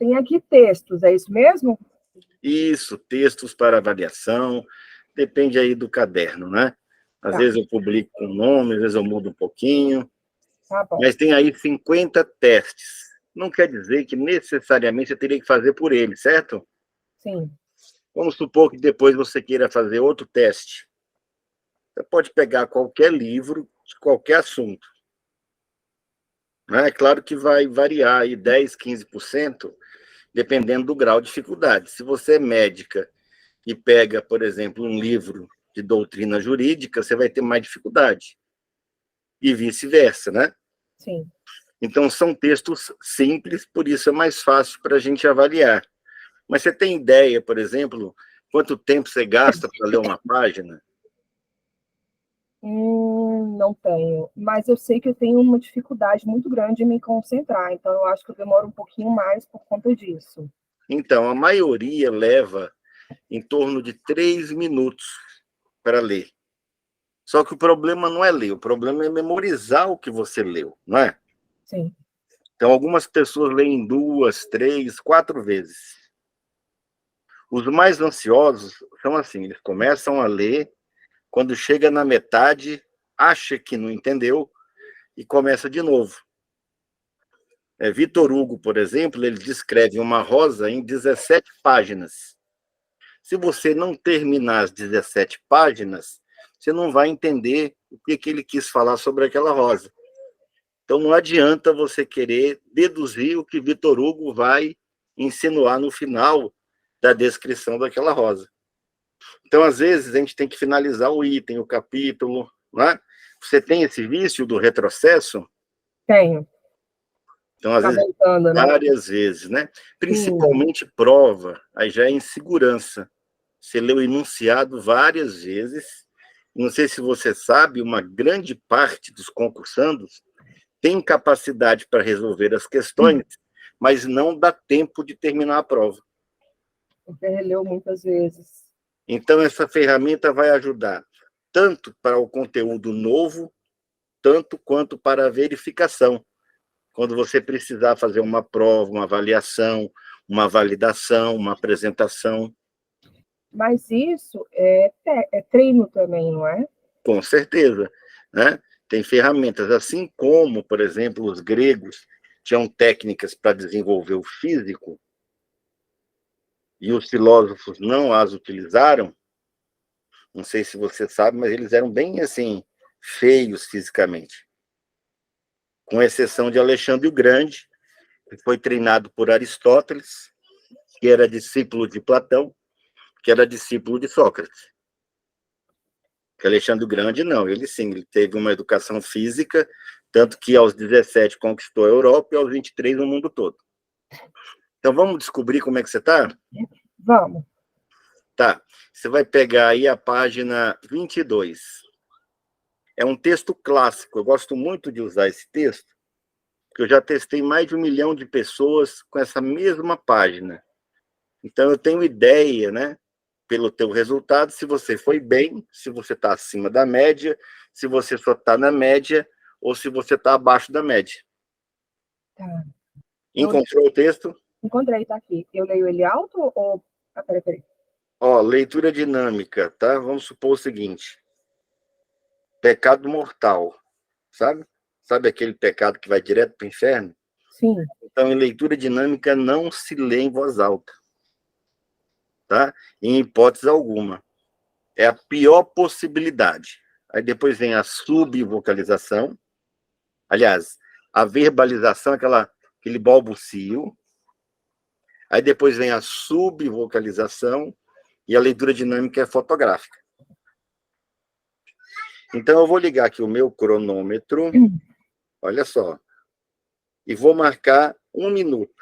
tem aqui textos, é isso mesmo? Isso, textos para avaliação, depende aí do caderno, né? Às vezes eu publico com nome, às vezes eu mudo um pouquinho, Tá bom. mas tem aí 50 testes. Não quer dizer que necessariamente você teria que fazer por ele, certo? Sim. Vamos supor que depois você queira fazer outro teste. Você pode pegar qualquer livro de qualquer assunto. Né? É claro que vai variar aí 10, 15%, dependendo do grau de dificuldade. Se você é médica e pega, por exemplo, um livro de doutrina jurídica, você vai ter mais dificuldade. E vice-versa, né? Sim. Então, são textos simples, por isso é mais fácil para a gente avaliar. Mas você tem ideia, por exemplo, quanto tempo você gasta para ler uma página? Não tenho, mas eu sei que eu tenho uma dificuldade muito grande em me concentrar, então eu acho que eu demoro um pouquinho mais por conta disso. Então, a maioria leva em torno de 3 minutos para ler. Só que o problema não é ler, o problema é memorizar o que você leu, não é? Sim. Então, algumas pessoas leem 2, 3, 4 vezes. Os mais ansiosos são assim, eles começam a ler, quando chega na metade, acha que não entendeu e começa de novo. Vitor Hugo, por exemplo, ele descreve uma rosa em 17 páginas. Se você não terminar as 17 páginas, você não vai entender o que ele quis falar sobre aquela rosa. Então, não adianta você querer deduzir o que Vitor Hugo vai insinuar no final da descrição daquela rosa. Então, às vezes, a gente tem que finalizar o item, o capítulo. Né? Você tem esse vício do retrocesso? Tenho. Então, às vezes, Voltando, né? várias vezes, né? Principalmente prova, aí já é insegurança. Você lê o enunciado várias vezes. Não sei se você sabe, uma grande parte dos concursandos tem capacidade para resolver as questões, mas não dá tempo de terminar a prova. Você releu muitas vezes. Então, essa ferramenta vai ajudar tanto para o conteúdo novo, tanto quanto para a verificação. Quando você precisar fazer uma prova, uma avaliação, uma validação, uma apresentação. Mas isso é treino também, não é? Com certeza, né? Tem ferramentas, assim como, por exemplo, os gregos tinham técnicas para desenvolver o físico e os filósofos não as utilizaram. Não sei se você sabe, mas eles eram bem assim feios fisicamente, com exceção de Alexandre o Grande, que foi treinado por Aristóteles, que era discípulo de Platão, que era discípulo de Sócrates. Que Alexandre o Grande, não, ele sim, ele teve uma educação física, tanto que aos 17 conquistou a Europa e aos 23 o mundo todo. Então vamos descobrir como é que você está? Vamos. Tá, você vai pegar aí a página 22. É um texto clássico, eu gosto muito de usar esse texto, porque eu já testei mais de 1 milhão de pessoas com essa mesma página. Então eu tenho ideia, né, pelo teu resultado, se você foi bem, se você está acima da média, se você só está na média, ou se você está abaixo da média. Tá. Encontrou o texto? Encontrei, tá aqui. Eu leio ele alto ou... Ah, peraí. Ó, leitura dinâmica, tá? Vamos supor o seguinte. Pecado mortal, sabe? Sabe aquele pecado que vai direto para o inferno? Sim. Então, em leitura dinâmica, não se lê em voz alta, tá? Em hipótese alguma. É a pior possibilidade. Aí depois vem a subvocalização. Aliás, a verbalização, aquele balbucio. Aí depois vem a subvocalização e a leitura dinâmica é fotográfica. Então, eu vou ligar aqui o meu cronômetro, olha só, e vou marcar 1 minuto.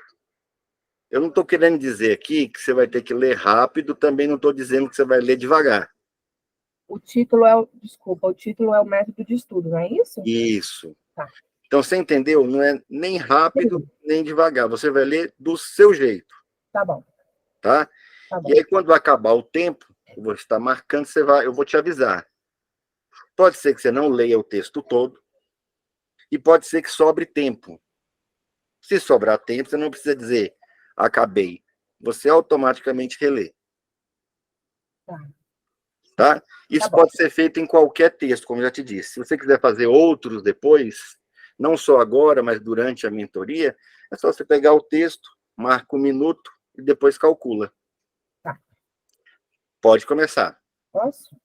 Eu não estou querendo dizer aqui que você vai ter que ler rápido, também não estou dizendo que você vai ler devagar. O título é o método de estudo, não é isso? Isso. Tá. Então, você entendeu? Não é nem rápido, nem devagar. Você vai ler do seu jeito. Tá bom. Tá? Tá bom. E aí, quando acabar o tempo, eu vou estar marcando, eu vou te avisar. Pode ser que você não leia o texto todo, e pode ser que sobre tempo. Se sobrar tempo, você não precisa dizer, acabei. Você automaticamente relê. Tá? Isso pode ser feito em qualquer texto, como eu já te disse. Se você quiser fazer outros depois, não só agora, mas durante a mentoria, é só você pegar o texto, marca 1 minuto e depois calcula. Tá. Pode começar. Posso?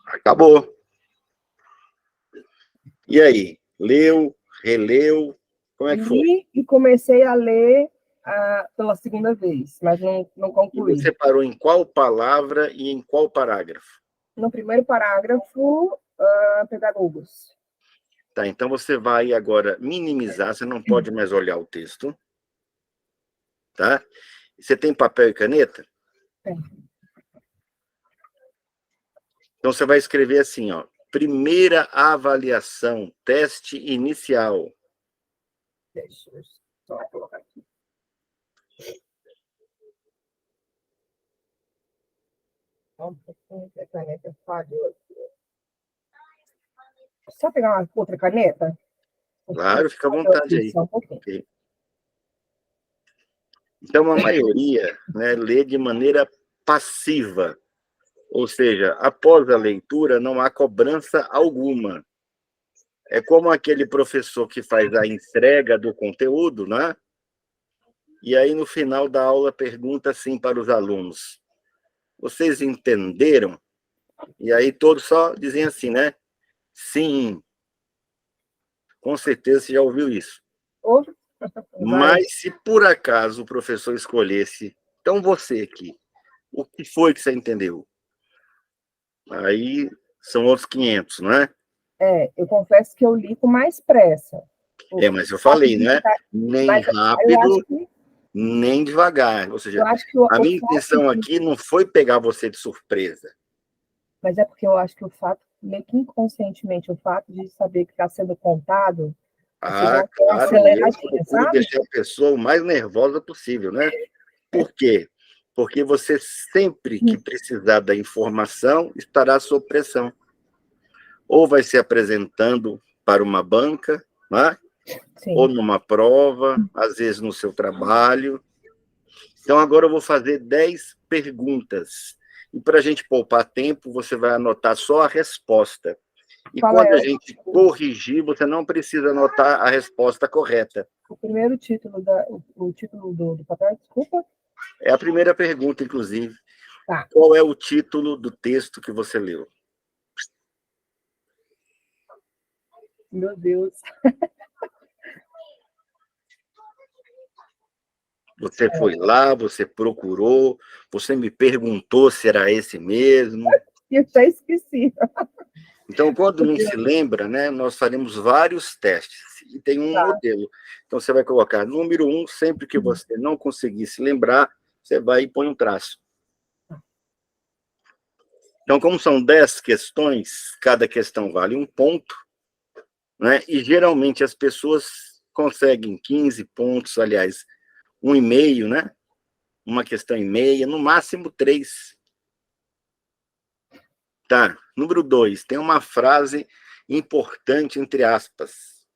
Acabou. E aí? Leu? Releu? Como é que foi? Li e comecei a ler pela segunda vez, mas não E concluí. você parou em qual palavra e em qual parágrafo? No primeiro parágrafo, pedagogos. Tá, então você vai agora minimizar, você não pode mais olhar o texto. Tá? Você tem papel e caneta? Tem. Então você vai escrever assim, ó, primeira avaliação, teste inicial. Deixa eu só colocar aqui. A caneta falhou aqui. Só pegar uma outra caneta? Claro, fica à vontade aí. Só um pouquinho. Okay. Então, a maioria, né, lê de maneira passiva, ou seja, após a leitura não há cobrança alguma. É como aquele professor que faz a entrega do conteúdo, né? E aí, no final da aula, pergunta assim para os alunos: vocês entenderam? E aí todos só dizem assim, né? Sim. Com certeza você já ouviu isso. Mas se por acaso o professor escolhesse, então você aqui, o que foi que você entendeu? Aí são outros 500, não é? Eu confesso que eu li com mais pressa. Mas eu falei, né? Nem rápido, nem devagar. Ou seja, a minha intenção aqui não foi pegar você de surpresa. Mas é porque eu acho que o fato, meio que inconscientemente, o fato de saber que está sendo contado, claro, eu procuro deixar a pessoa o mais nervosa possível, né? Por quê? Porque você sempre que precisar da informação estará sob pressão. Ou vai se apresentando para uma banca, né? Ou numa prova, às vezes no seu trabalho. Então, agora eu vou fazer 10 perguntas. E para a gente poupar tempo, você vai anotar só a resposta. E quando a gente corrigir, você não precisa anotar a resposta correta. O primeiro título, o título do papel, desculpa? É a primeira pergunta, inclusive. Tá. Qual é o título do texto que você leu? Meu Deus. Você foi lá, você procurou, você me perguntou se era esse mesmo. Eu já esqueci. Então, quando não se lembra, né, nós faremos vários testes. E tem um modelo. Então, você vai colocar número 1, sempre que você não conseguir se lembrar, você vai e põe um traço. Então, como são 10 questões, cada questão vale 1 ponto, né? E geralmente as pessoas conseguem 15 pontos, aliás, 1,5, né? Uma questão e meia, no máximo 3. Tá. Número 2, tem uma frase importante entre aspas.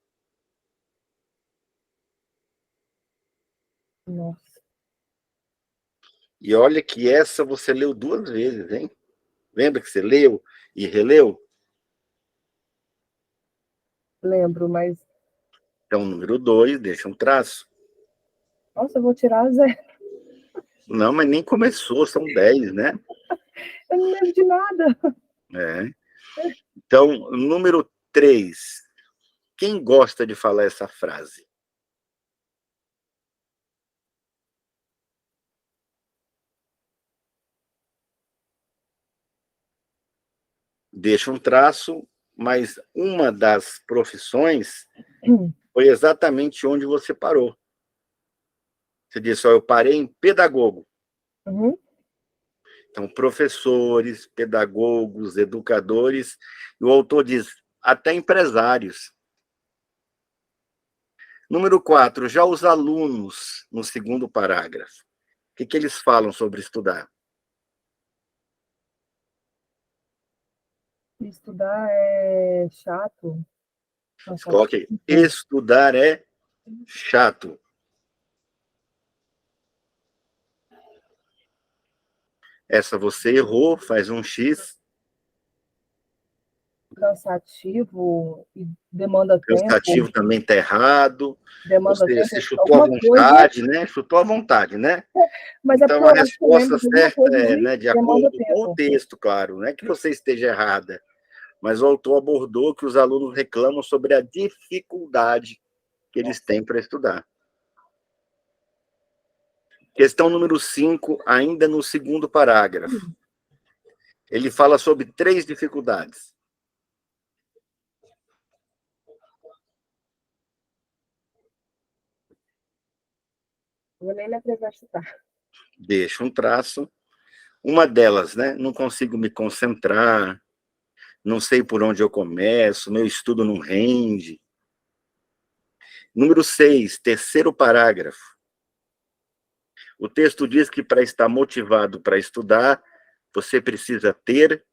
Nossa. E olha que essa você leu 2 vezes, hein? Lembra que você leu e releu? Lembro, mas... Então, número 2, deixa um traço. Nossa, eu vou tirar 0. Não, mas nem começou, são 10, né? Eu não lembro de nada. É. Então, número 3. Quem gosta de falar essa frase? Deixa um traço, mas uma das profissões foi exatamente onde você parou. Você disse, ó, eu parei em pedagogo. Uhum. Então, professores, pedagogos, educadores, e o autor diz, até empresários. Número 4, já os alunos, no segundo parágrafo. O que eles falam sobre estudar? Estudar é chato, Coloque cansativo. estudar é chato. Essa você errou, faz um X. Cansativo e demanda tempo. Cansativo também está errado. Ou Demanda seja, você tempo. chutou à Alguma coisa, vontade, né? Chutou à vontade, né? mas é porque Então, a eu acho que eu resposta lembro de alguma certa coisa é, de né, de demanda acordo com o tempo. texto, claro. Não é que você esteja errada, mas o autor abordou que os alunos reclamam sobre a dificuldade que eles têm para estudar. Questão número 5, ainda no segundo parágrafo. Ele fala sobre 3 dificuldades. Vou nem me atrever a chutar. Deixa um traço. Uma delas, né? Não consigo me concentrar, não sei por onde eu começo, meu estudo não rende. Número 6, terceiro parágrafo. O texto diz que para estar motivado para estudar, você precisa ter.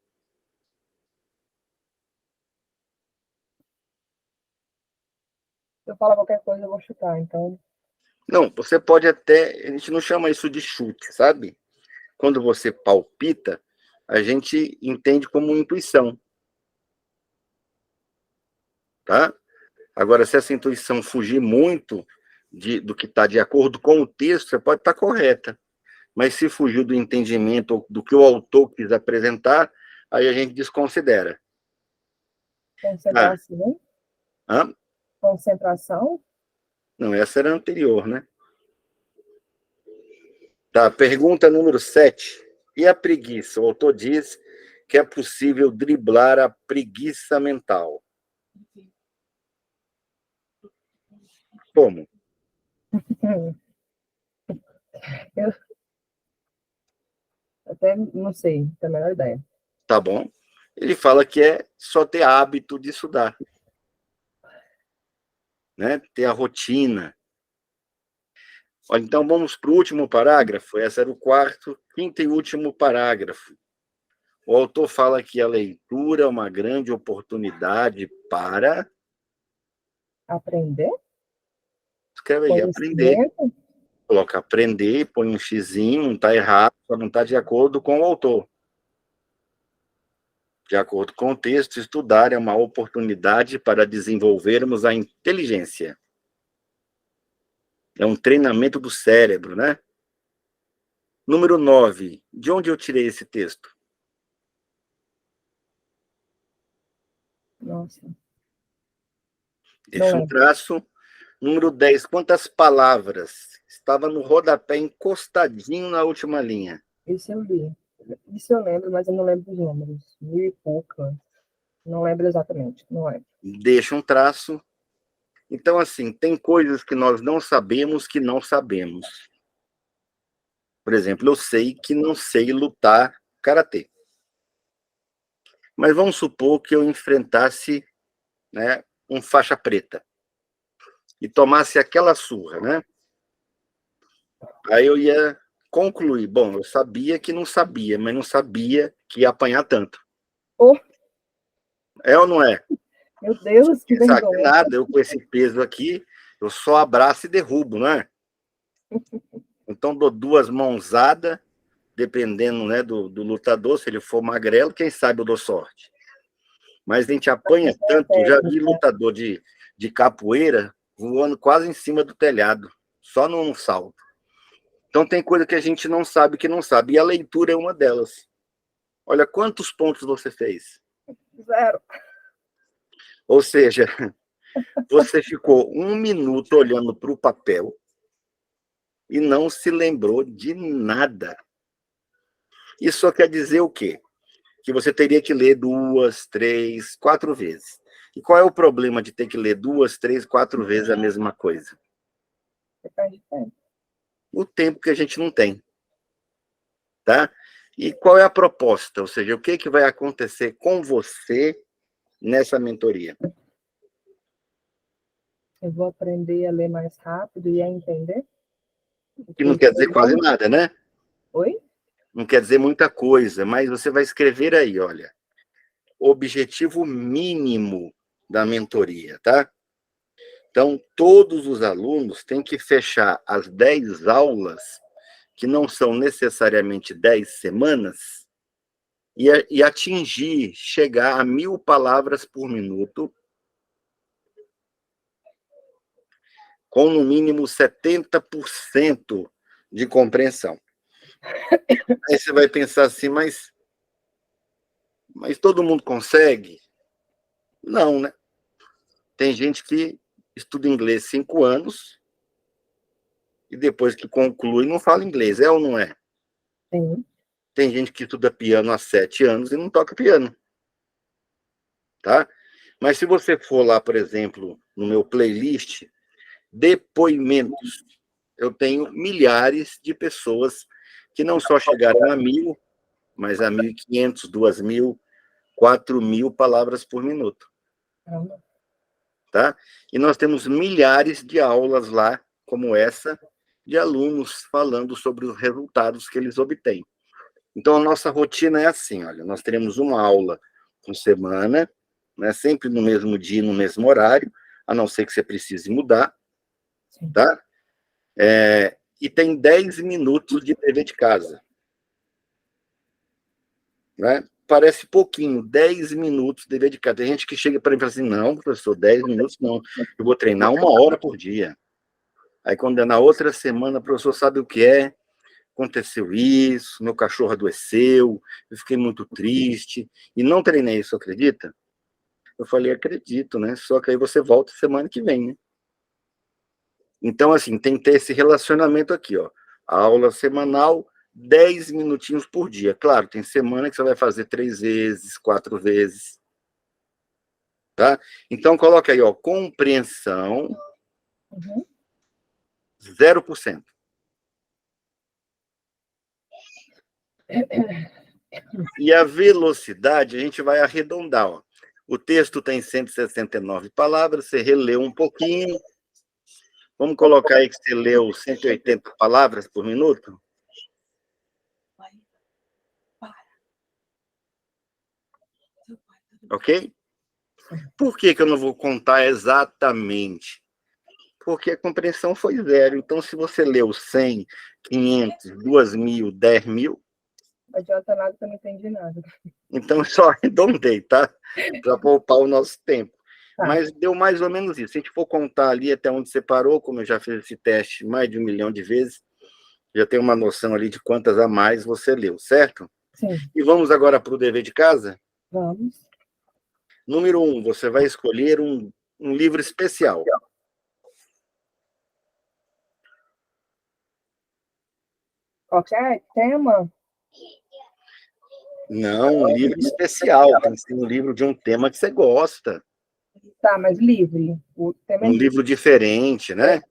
Se eu falar qualquer coisa, eu vou chutar. Então, Não, você pode até. A gente não chama isso de chute, sabe? Quando você palpita, a gente entende como intuição. Tá? Agora, se essa intuição fugir muito do que está de acordo com o texto, você pode estar correta. Mas se fugir do entendimento do que o autor quis apresentar, aí a gente desconsidera. Ah, concentração. ah, Concentração. não, essa era a anterior, né? Tá, pergunta número 7. E a preguiça? O autor diz que é possível driblar a preguiça mental. Como? Eu até não sei, não tenho a menor ideia. Tá bom? Ele fala que é só ter hábito de estudar, né? Ter a rotina. Então, vamos para o último parágrafo. Esse era o quarto, quinto e último parágrafo. O autor fala que a leitura é uma grande oportunidade para... Aprender? Escreve aí, aprender. Conhecimento? Coloca aprender, põe um xizinho, não está errado, só não está de acordo com o autor. De acordo com o texto, estudar é uma oportunidade para desenvolvermos a inteligência. É um treinamento do cérebro, né? Número 9. De onde eu tirei esse texto? Nossa, não Deixa um lembro. traço. Número 10. Quantas palavras? Estava no rodapé encostadinho na última linha. Isso eu li. Isso eu lembro, mas eu não lembro dos números. 1.000 e poucas. Não lembro exatamente. Não lembro. Deixa um traço. Então, assim, tem coisas que nós não sabemos que não sabemos. Por exemplo, eu sei que não sei lutar karatê. Mas vamos supor que eu enfrentasse, né, um faixa preta e tomasse aquela surra, né? Aí eu ia concluir, bom, eu sabia que não sabia, mas não sabia que ia apanhar tanto. Oh, É ou não é? meu Deus, que Pensar que vergonha. nada, eu com esse peso aqui, eu só abraço e derrubo, não é? Então dou 2 mãozadas, dependendo, né, do lutador, se ele for magrelo, quem sabe eu dou sorte. Mas a gente apanha É tanto, já vi técnica. lutador de capoeira voando quase em cima do telhado, só num salto. Então, tem coisa que a gente não sabe que não sabe, e a leitura é uma delas. Olha, quantos pontos você fez? 0. Ou seja, você ficou 1 minuto olhando para o papel e não se lembrou de nada. Isso só quer dizer o quê? Que você teria que ler 2, 3, 4 vezes. E qual é o problema de ter que ler 2, 3, 4 vezes a mesma coisa? Você perde tempo. O tempo que a gente não tem. Tá? E qual é a proposta? Ou seja, o que vai acontecer com você nessa mentoria? Eu vou aprender a ler mais rápido e a entender. Que não quer dizer quase nada, né? Oi? Não quer dizer muita coisa, mas você vai escrever aí, olha, objetivo mínimo da mentoria, tá? Então, todos os alunos têm que fechar as 10 aulas, que não são necessariamente 10 semanas, e atingir, chegar a 1.000 palavras por minuto, com no mínimo 70% de compreensão. Aí você vai pensar assim, mas todo mundo consegue? Não, né? Tem gente que estuda inglês 5 anos e depois que conclui não fala inglês, é ou não é? Sim. Tem gente que estuda piano há 7 anos e não toca piano. Tá? Mas se você for lá, por exemplo, no meu playlist, depoimentos, eu tenho milhares de pessoas que não só chegaram a 1.000, mas a 1.500, 2.000, 4.000 palavras por minuto. Tá? E nós temos milhares de aulas lá, como essa, de alunos falando sobre os resultados que eles obtêm. Então, a nossa rotina é assim, olha, nós teremos uma aula por semana, né, sempre no mesmo dia, no mesmo horário, a não ser que você precise mudar, tá? E tem 10 minutos de dever de casa. Né? Parece pouquinho, 10 minutos de dever de casa. Tem gente que chega para mim e fala assim, não, professor, 10 minutos não, eu vou treinar 1 hora por dia. Aí, quando é na outra semana, o professor sabe o que é, aconteceu isso, meu cachorro adoeceu, eu fiquei muito triste, e não treinei isso, acredita? Eu falei, acredito, né? Só que aí você volta semana que vem, né? Então, assim, tem que ter esse relacionamento aqui, ó. A aula semanal, 10 minutinhos por dia. Claro, tem semana que você vai fazer 3 vezes, 4 vezes. Tá? Então, coloca aí, ó, compreensão, 0%. E a velocidade, a gente vai arredondar, ó. O texto tem 169 palavras, você releu um pouquinho. Vamos colocar aí que você leu 180 palavras por minuto? Ok? Por que eu não vou contar exatamente? Porque a compreensão foi 0. Então, se você leu 100, 500, 2.000, 10.000... Não adianta nada que eu não entendi nada. Então, só arredondei, tá? Para poupar o nosso tempo. Tá. Mas deu mais ou menos isso. Se a gente for contar ali até onde você parou, como eu já fiz esse teste mais de 1 milhão de vezes, já tenho uma noção ali de quantas a mais você leu, certo? Sim. E vamos agora para o dever de casa? Vamos. Número 1, você vai escolher um livro especial. Qualquer tema? Não, um livro especial. Tem que ser um livro de um tema que você gosta. Tá, mas livre. O tema é livre. Livro diferente, né?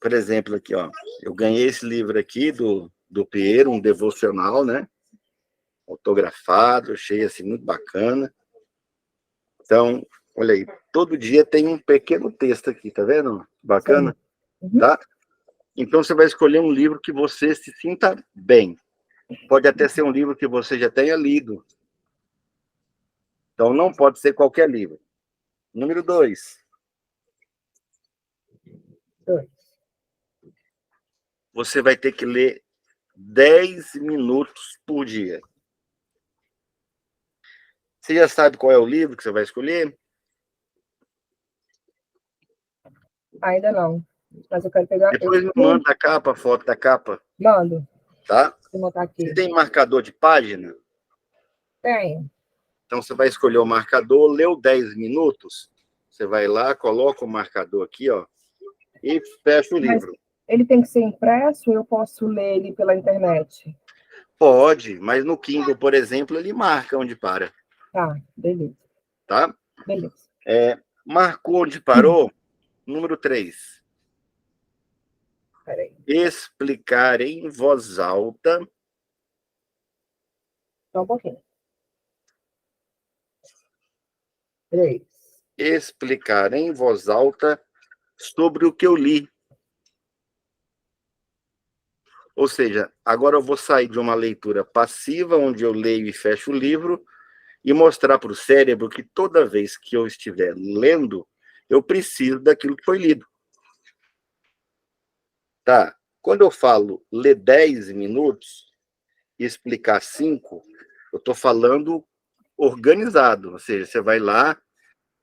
Por exemplo, aqui, ó. Eu ganhei esse livro aqui do Piero, um devocional, né? Autografado, achei assim muito bacana. Então, olha aí, todo dia tem um pequeno texto aqui, tá vendo? Bacana? Uhum. Tá? Então, você vai escolher um livro que você se sinta bem. Pode até ser um livro que você já tenha lido. Então, não pode ser qualquer livro. Número 2. Você vai ter que ler 10 minutos por dia. Você já sabe qual é o livro que você vai escolher? Ainda não. Mas eu quero pegar. Depois me manda a capa, a foto da capa. Mando. Tá? Vou botar aqui. Você tem marcador de página? Tenho. Então, você vai escolher o marcador, leu 10 minutos, você vai lá, coloca o marcador aqui, ó, e fecha o livro. Ele tem que ser impresso ou eu posso ler ele pela internet? Pode, mas no Kindle, por exemplo, ele marca onde para. Tá, beleza. Tá? Beleza. Marcou onde parou, número 3. Peraí. Explicar em voz alta. Só um pouquinho. 3. Explicar em voz alta sobre o que eu li. Ou seja, agora eu vou sair de uma leitura passiva, onde eu leio e fecho o livro, e mostrar para o cérebro que toda vez que eu estiver lendo, eu preciso daquilo que foi lido. Tá? Quando eu falo ler 10 minutos e explicar 5, eu estou falando organizado. Ou seja, você vai lá,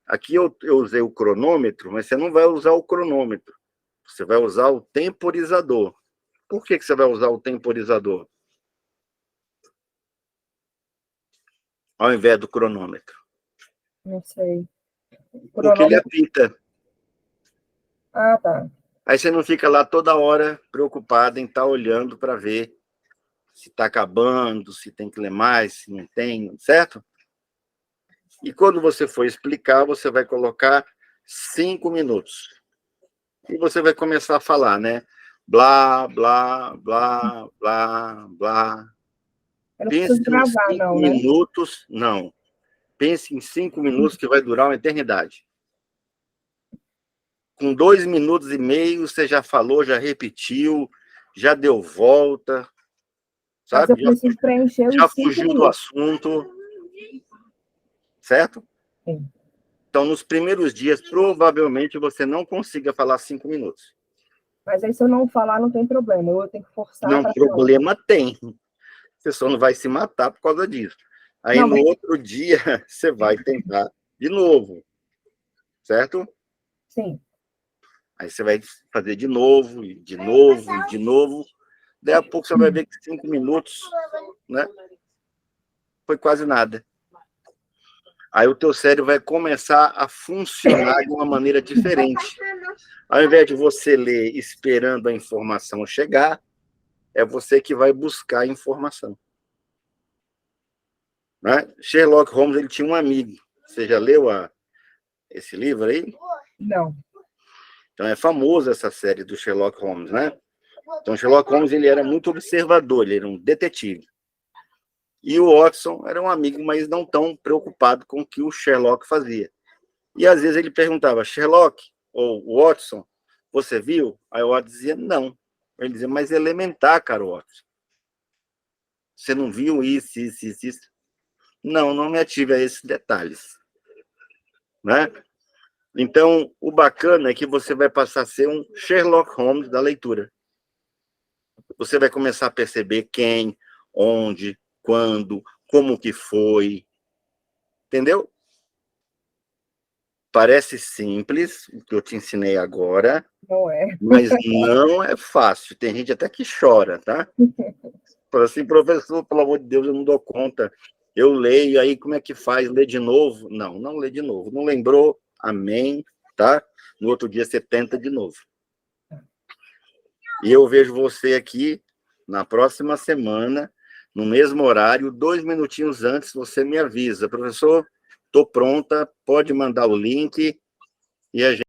aqui eu usei o cronômetro, mas você não vai usar o cronômetro. Você vai usar o temporizador. Por que você vai usar o temporizador ao invés do cronômetro? Não sei. Porque ele apita. Ah, tá. Aí você não fica lá toda hora preocupado em estar olhando para ver se está acabando, se tem que ler mais, se não tem, certo? E quando você for explicar, você vai colocar 5 minutos. E você vai começar a falar, né? Blá, blá, blá, blá, blá. Eu não Pense preciso em gravar, 5 não, né? minutos. Não. Pense em 5 minutos que vai durar uma eternidade. Com 2 minutos e meio, você já falou, já repetiu, já deu volta, Mas eu sabe? preciso preencher Já os 5 fugiu do minutos. assunto, certo? Sim. Então, nos primeiros dias, provavelmente você não consiga falar 5 minutos. Mas aí, se eu não falar, não tem problema. Eu tenho que forçar Não, para problema tem. Você só não vai se matar por causa disso. Aí, não, no mas... outro dia, você vai tentar de novo, certo? Sim. Aí você vai fazer de novo, e de novo, e de novo. Daí a pouco você vai ver que 5 minutos, né? Foi quase nada. Aí o teu cérebro vai começar a funcionar de uma maneira diferente. Ao invés de você ler esperando a informação chegar, é você que vai buscar a informação. Né? Sherlock Holmes, ele tinha um amigo. Você já leu esse livro aí? Não. Então é famosa essa série do Sherlock Holmes, né? Então Sherlock Holmes, ele era muito observador, ele era um detetive. E o Watson era um amigo, mas não tão preocupado com o que o Sherlock fazia. E às vezes ele perguntava, Sherlock ou Watson, você viu? Aí o Watson dizia, não. Ele dizia, mas é elementar, cara, Watson. Você não viu isso, isso, isso, isso? Não, não me ative a esses detalhes. Né? Então, o bacana é que você vai passar a ser um Sherlock Holmes da leitura. Você vai começar a perceber quem, onde, quando, como que foi. Entendeu? Parece simples, o que eu te ensinei agora, Não é. mas não é fácil. Tem gente até que chora, tá? Fala assim, professor, pelo amor de Deus, eu não dou conta. Eu leio, aí como é que faz? Lê de novo? Não, não lê de novo. Não lembrou? Amém, tá? No outro dia você tenta de novo. E eu vejo você aqui na próxima semana, no mesmo horário, 2 minutinhos antes, você me avisa. Professor, estou pronta, pode mandar o link e a gente